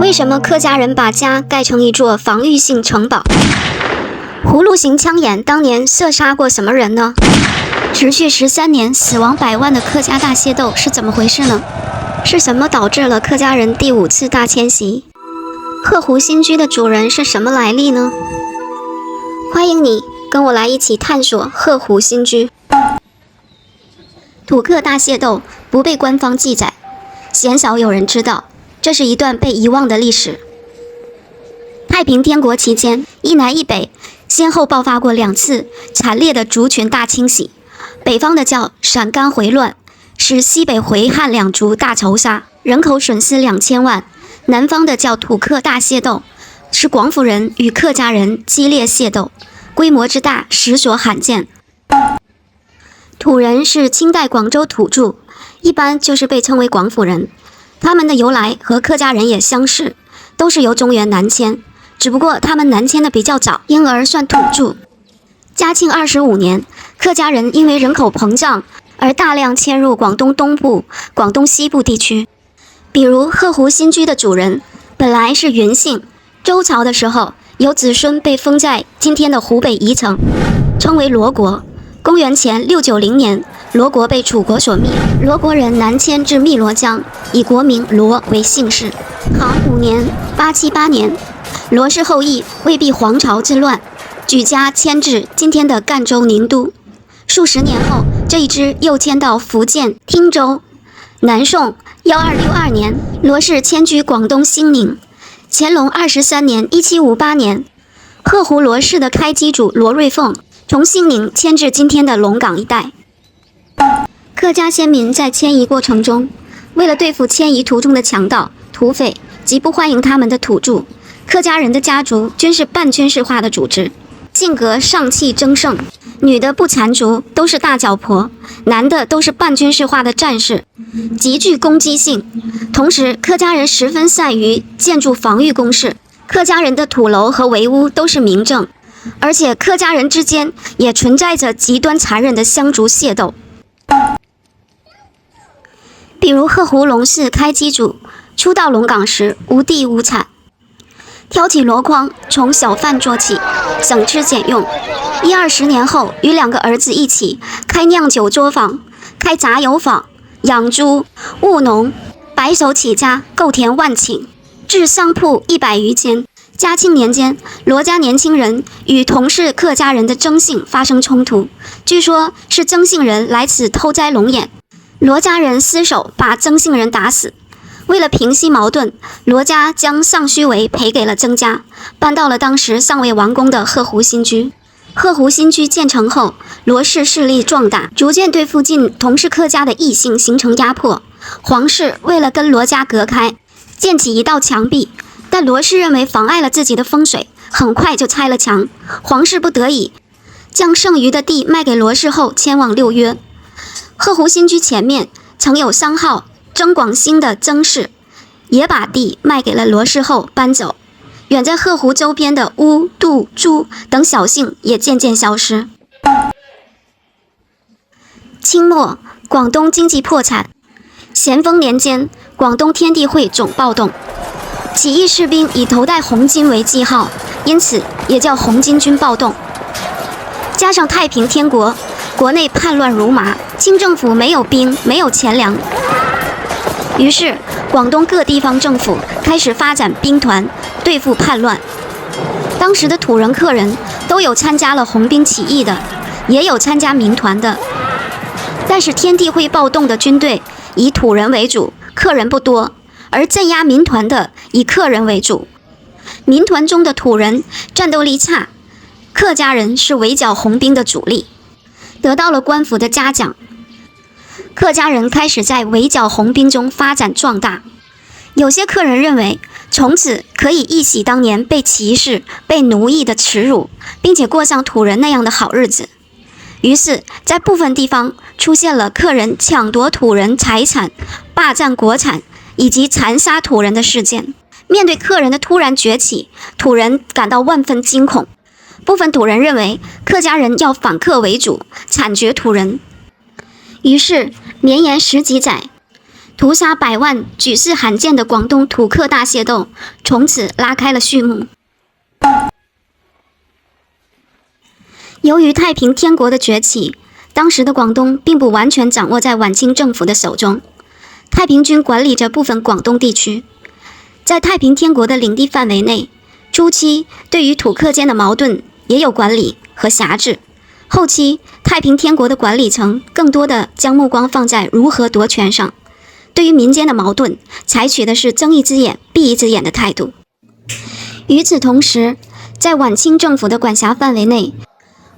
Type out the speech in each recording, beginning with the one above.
为什么客家人把家盖成一座防御性城堡？葫芦形枪眼当年射杀过什么人呢？持续13年、死亡100万的客家大械斗是怎么回事呢？是什么导致了客家人第5次大迁徙？鹤湖新居的主人是什么来历呢？欢迎你跟我来一起探索鹤湖新居。土客大械斗不被官方记载，鲜少有人知道，这是一段被遗忘的历史。太平天国期间，一南一北先后爆发过2次惨烈的族群大清洗，北方的叫陕甘回乱，使西北回汉两族大仇杀，人口损失2000万；南方的叫土客大械斗，是广府人与客家人激烈械斗，规模之大，实所罕见。土人是清代广州土著，一般就是被称为广府人。他们的由来和客家人也相似，都是由中原南迁，只不过他们南迁的比较早，因而算土著。嘉庆25年，客家人因为人口膨胀而大量迁入广东东部、广东西部地区。比如鹤湖新居的主人本来是云姓，周朝的时候有子孙被封在今天的湖北宜城，称为罗国。公元前690年，罗国被楚国所灭，罗国人南迁至汨罗江，以国名罗为姓氏。唐5年878年，罗氏后裔为避黄巢之乱，举家迁至今天的赣州宁都。数十年后，这一支又迁到福建汀州。南宋1262年，罗氏迁居广东兴宁。乾隆23年1758年，鹤湖罗氏的开基主罗瑞凤从兴宁迁至今天的龙岗一带。客家先民在迁移过程中，为了对付迁移途中的强盗、土匪及不欢迎他们的土著，客家人的家族均是半军事化的组织，性格上气争胜。女的不缠足，都是大脚婆；男的都是半军事化的战士，极具攻击性。同时，客家人十分善于建筑防御工事，客家人的土楼和围屋都是明正。而且客家人之间也存在着极端残忍的乡族械斗，比如鹤湖龙氏开基主初到龙岗时无地无产，挑起箩筐从小贩做起，省吃俭用。10-20年后，与2个儿子一起开酿酒作坊，开杂油坊，养猪、务农，白手起家，购田万顷，置商铺100余间。嘉庆年间，罗家年轻人与同是客家人的曾姓发生冲突，据说是曾姓人来此偷摘龙眼，罗家人失手把曾姓人打死。为了平息矛盾，罗家将上虚围赔给了曾家，搬到了当时尚未完工的鹤湖新居。鹤湖新居建成后，罗氏势力壮大，逐渐对附近同是客家的异姓形成压迫。黄氏为了跟罗家隔开，建起一道墙壁，但罗氏认为妨碍了自己的风水，很快就拆了墙。黄氏不得已将剩余的地卖给罗氏后迁往6约。鹤湖新居前面曾有商号曾广兴的曾氏，也把地卖给了罗氏后搬走。远在鹤湖周边的乌、杜、朱等小姓也渐渐消失。清末，广东经济破产。咸丰年间，广东天地会总暴动，起义士兵以头戴红巾为记号，因此也叫红巾军暴动。加上太平天国，国内叛乱如麻，清政府没有兵，没有钱粮，于是广东各地方政府开始发展兵团对付叛乱。当时的土人客人都有参加了红兵起义的，也有参加民团的，但是天地会暴动的军队以土人为主，客人不多，而镇压民团的以客人为主。民团中的土人战斗力差，客家人是围剿红兵的主力，得到了官府的嘉奖。客家人开始在围剿红兵中发展壮大。有些客人认为，从此可以忆起当年被歧视、被奴役的耻辱，并且过上土人那样的好日子。于是，在部分地方出现了客人抢夺土人财产、霸占国产以及残杀土人的事件。面对客人的突然崛起，土人感到万分惊恐。部分土人认为，客家人要反客为主，铲绝土人。于是，绵延10几载，屠杀百万、举世罕见的广东土客大械斗从此拉开了序幕。由于太平天国的崛起，当时的广东并不完全掌握在晚清政府的手中，太平军管理着部分广东地区。在太平天国的领地范围内，初期对于土客间的矛盾也有管理和辖制，后期太平天国的管理层更多的将目光放在如何夺权上，对于民间的矛盾采取的是睁一只眼闭一只眼的态度。与此同时，在晚清政府的管辖范围内，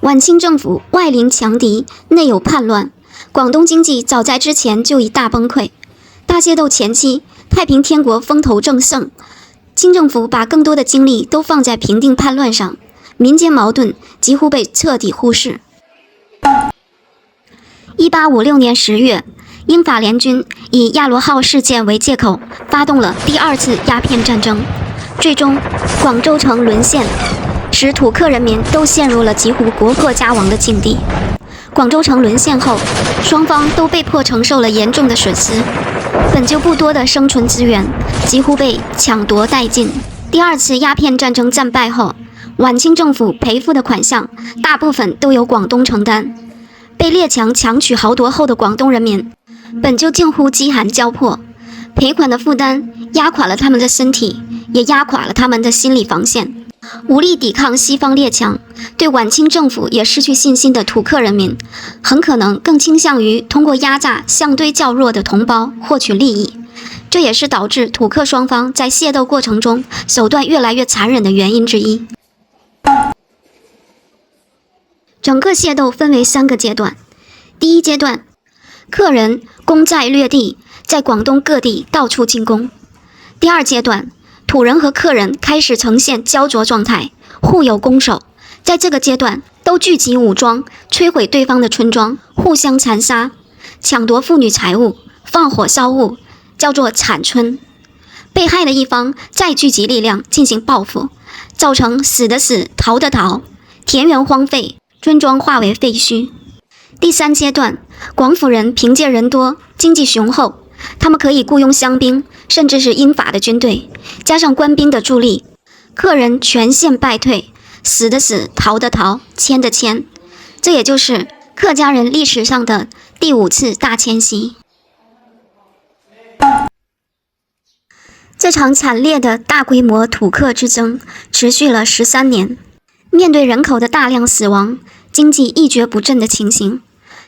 晚清政府外临强敌，内有叛乱，广东经济早在之前就已大崩溃。大械斗前期，太平天国风头正盛，清政府把更多的精力都放在平定叛乱上，民间矛盾几乎被彻底忽视。1856年10月，英法联军以亚罗号事件为借口，发动了第2次鸦片战争，最终广州城沦陷，使土客人民都陷入了几乎国破家亡的境地。广州城沦陷后，双方都被迫承受了严重的损失，本就不多的生存资源几乎被抢夺殆尽。第2次鸦片战争战败后，晚清政府赔付的款项大部分都由广东承担。被列强强取豪夺后的广东人民，本就近乎饥寒交迫，赔款的负担压垮了他们的身体，也压垮了他们的心理防线。无力抵抗西方列强，对晚清政府也失去信心的土客人民，很可能更倾向于通过压榨相对较弱的同胞获取利益。这也是导致土客双方在械斗过程中手段越来越残忍的原因之一。整个械斗分为3个阶段。第一阶段，客人攻寨掠地，在广东各地到处进攻。第2阶段，土人和客人开始呈现焦灼状态，互有攻守。在这个阶段，都聚集武装，摧毁对方的村庄，互相残杀，抢夺妇女财物，放火烧物，叫做铲村。被害的一方再聚集力量进行报复，造成死的死，逃的逃，田园荒废，村庄化为废墟。第3阶段，广府人凭借人多，经济雄厚，他们可以雇佣乡兵，甚至是英法的军队，加上官兵的助力，客人全线败退，死的死，逃的逃，迁的迁。这也就是客家人历史上的第5次大迁徙。这场惨烈的大规模土客之争持续了13年。面对人口的大量死亡，经济一蹶不振的情形，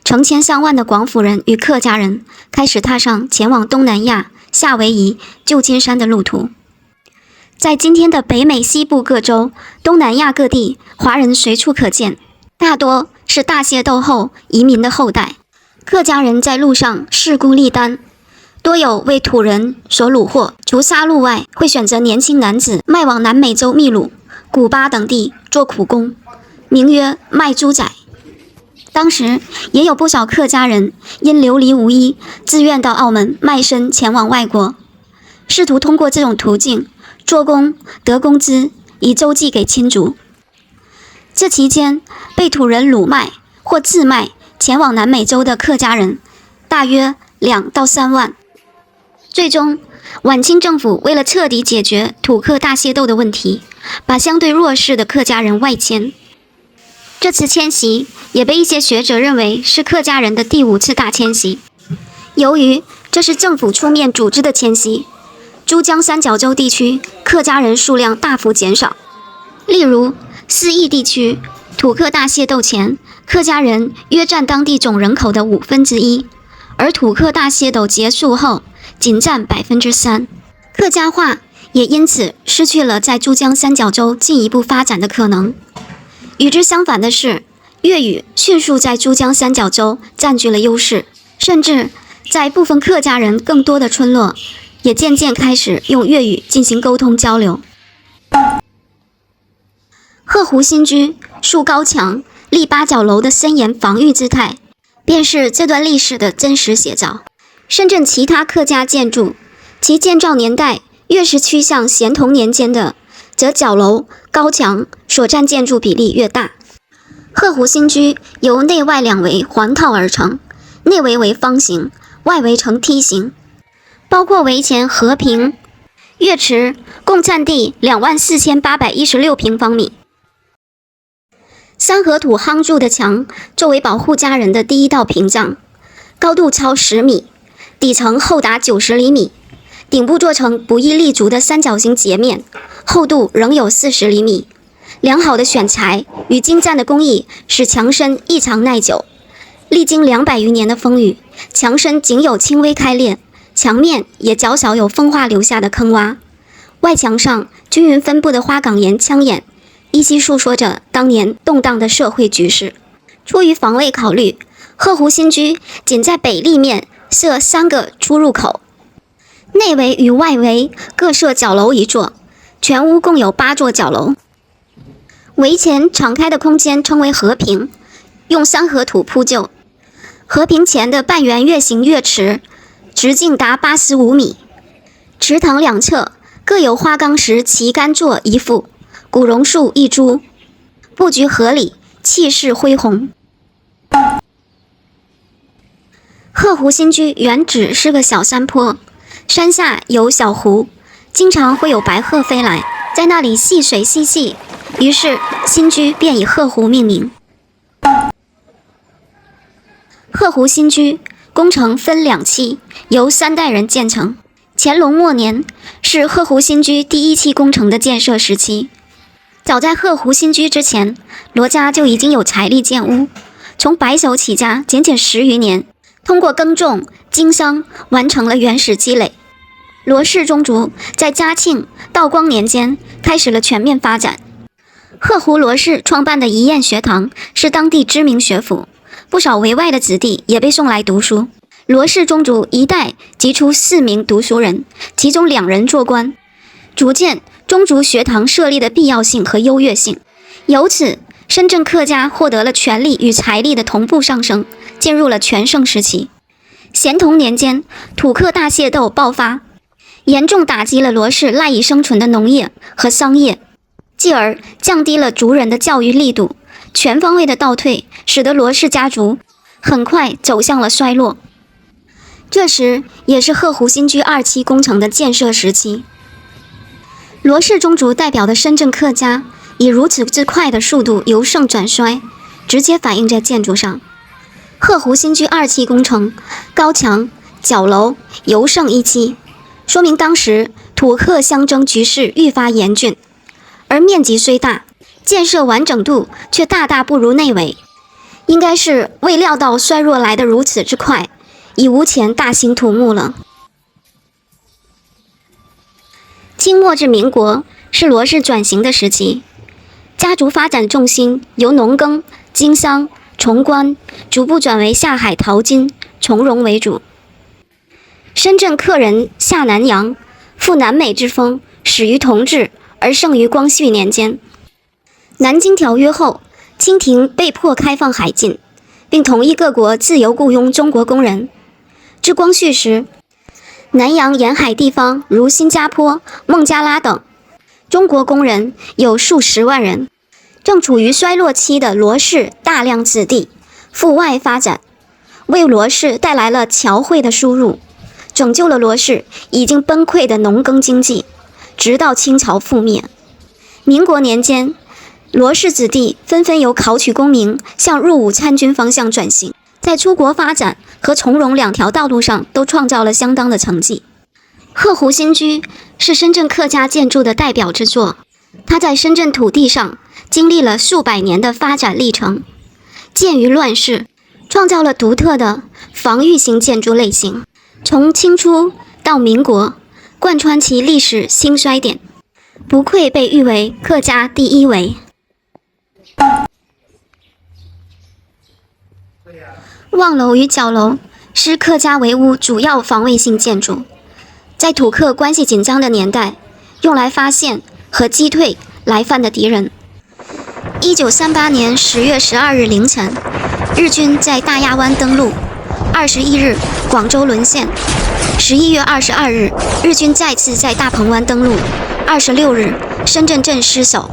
成千上万的广府人与客家人开始踏上前往东南亚、夏威夷、旧金山的路途。在今天的北美西部各州、东南亚各地，华人随处可见，大多是大械斗后移民的后代。客家人在路上势孤力单，多有为土人所虏获，除杀戮外，会选择年轻男子卖往南美洲秘鲁、古巴等地做苦工，名曰卖猪仔。当时也有不少客家人因流离无依，自愿到澳门卖身前往外国，试图通过这种途径做工得工资，以周济给亲族。这期间被土人掳卖或自卖前往南美洲的客家人大约2到3万。最终，晚清政府为了彻底解决土客大械斗的问题，把相对弱势的客家人外迁。这次迁徙也被一些学者认为是客家人的第5次大迁徙。由于这是政府出面组织的迁徙，珠江三角洲地区客家人数量大幅减少。例如4邑地区，土客大械斗前，客家人约占当地总人口的1/5，而土客大械斗结束后仅占3%。客家话也因此失去了在珠江三角洲进一步发展的可能。与之相反的是，粤语迅速在珠江三角洲占据了优势，甚至在部分客家人更多的村落，也渐渐开始用粤语进行沟通交流。鹤湖新居筑高墙、立8角楼的森严防御姿态，便是这段历史的真实写照。深圳其他客家建筑，其建造年代越是趋向咸同年间的，则角楼、高墙所占建筑比例越大。鹤湖新居由内外2围环套而成，内围为方形，外围呈梯形。包括围前和平、岳池，共占地24816平方米。三合土夯筑的墙作为保护家人的第一道屏障，高度超10米，底层厚达90厘米，顶部做成不易立足的三角形截面，厚度仍有40厘米。良好的选材与精湛的工艺使墙身异常耐久，历经200余年的风雨，墙身仅有轻微开裂，墙面也较少有风化留下的坑洼。外墙上均匀分布的花岗岩枪眼，依稀述说着当年动荡的社会局势。出于防卫考虑，鹤湖新居仅在北立面设3个出入口，内围与外围各设角楼1座，全屋共有8座角楼。围前敞开的空间称为和平，用三合土铺就。和平前的半圆月形月池，直径达85米，池塘两侧各有花岗石旗杆座1副，古榕树1株，布局合理，气势恢宏。鹤湖新居原址是个小山坡，山下有小湖，经常会有白鹤飞来，在那里戏水嬉戏，于是新居便以鹤湖命名。鹤湖新居工程分2期，由3代人建成。乾隆末年是鹤湖新居第1期工程的建设时期。早在鹤湖新居之前，罗家就已经有财力建屋，从白手起家，仅10余年，通过耕种、经商完成了原始积累。罗氏宗族在嘉庆、道光年间开始了全面发展。鹤湖罗氏创办的宜晏学堂是当地知名学府，不少围外的子弟也被送来读书。罗氏宗族一代即出4名读书人，其中2人做官，逐渐宗族学堂设立的必要性和优越性。由此，深圳客家获得了权力与财力的同步上升，进入了全盛时期。咸同年间，土客大械斗爆发，严重打击了罗氏赖以生存的农业和商业，继而降低了族人的教育力度，全方位的倒退，使得罗氏家族很快走向了衰落。这时也是鹤湖新居2期工程的建设时期。罗氏宗族代表的深圳客家以如此之快的速度由盛转衰，直接反映在建筑上。鹤湖新居2期工程高墙、角楼尤盛1期，说明当时土客相争局势愈发严峻，而面积虽大，建设完整度却大大不如内围，应该是未料到衰弱来得如此之快，已无钱大兴土木了。清末至民国是罗氏转型的时期，家族发展重心由农耕、经商、从官逐步转为下海淘金、从容为主。深圳客人下南洋，赴南美之风始于同治，而盛于光绪年间。南京条约后，清廷被迫开放海禁，并同意各国自由雇佣中国工人。至光绪时，南洋沿海地方如新加坡、孟加拉等，中国工人有数10万人。正处于衰落期的罗氏大量子弟赴外发展，为罗氏带来了侨汇的输入，拯救了罗氏已经崩溃的农耕经济，直到清朝覆灭。民国年间，罗氏子弟纷纷由考取功名向入伍参军方向转型，在出国发展和从容2条道路上都创造了相当的成绩。鹤湖新居是深圳客家建筑的代表之作，它在深圳土地上经历了数百年的发展历程，鉴于乱世，创造了独特的防御型建筑类型，从清初到民国，贯穿其历史兴衰点，不愧被誉为客家第1围。望楼与角楼是客家围屋主要防卫性建筑，在土客关系紧张的年代，用来发现和击退来犯的敌人。1938年10月12日凌晨，日军在大亚湾登陆，21日广州沦陷，11月22日日军再次在大鹏湾登陆，26日深圳镇失守，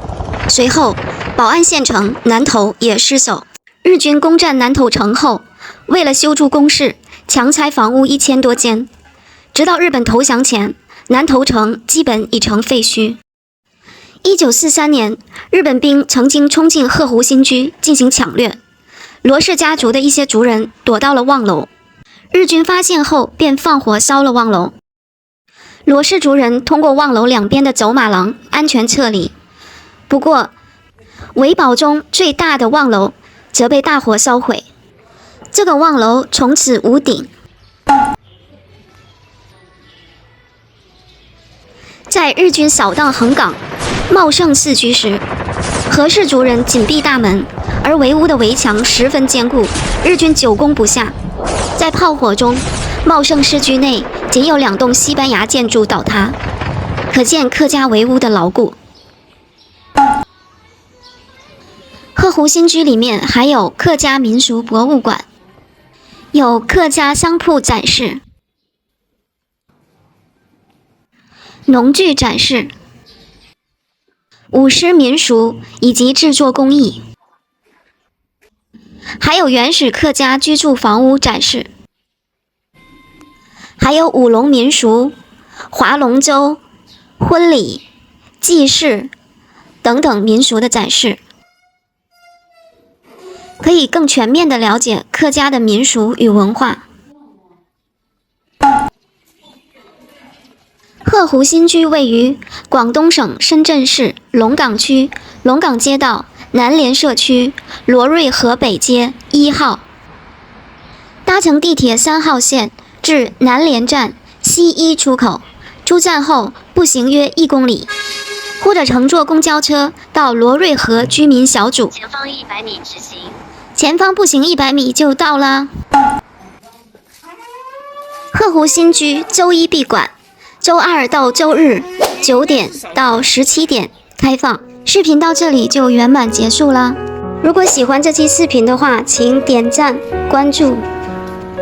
随后宝安县城南头也失守。日军攻占南头城后，为了修筑工事，强拆房屋1000多间，直到日本投降前，南头城基本已成废墟。1943年，日本兵曾经冲进鹤湖新居进行抢掠，罗氏家族的一些族人躲到了望楼，日军发现后便放火烧了望楼。罗氏族人通过望楼两边的走马廊安全撤离，不过维保中最大的望楼则被大火烧毁，这个望楼从此无顶。在日军扫荡横岗、茂盛市居时，何氏族人紧闭大门，而围屋的围墙十分坚固，日军久攻不下。在炮火中，茂盛市居内仅有2栋西班牙建筑倒塌，可见客家围屋的牢固。鹤湖新居里面还有客家民俗博物馆，有客家商铺展示、农具展示、舞狮民俗以及制作工艺，还有原始客家居住房屋展示，还有舞龙民俗、划龙舟、婚礼、祭祀等等民俗的展示，可以更全面地了解客家的民俗与文化。鹤湖新居位于广东省深圳市龙岗区龙岗街道南联社区罗瑞河北街1号，搭乘地铁3号线至南联站西1出口，出站后步行约1公里，或者乘坐公交车到罗瑞河居民小组，前方100米直行，前方步行100米就到了。鹤湖新居周一闭馆，周2到周日9点到17点开放。视频到这里就圆满结束啦。如果喜欢这期视频的话，请点赞关注，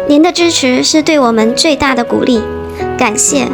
您的支持是对我们最大的鼓励，感谢。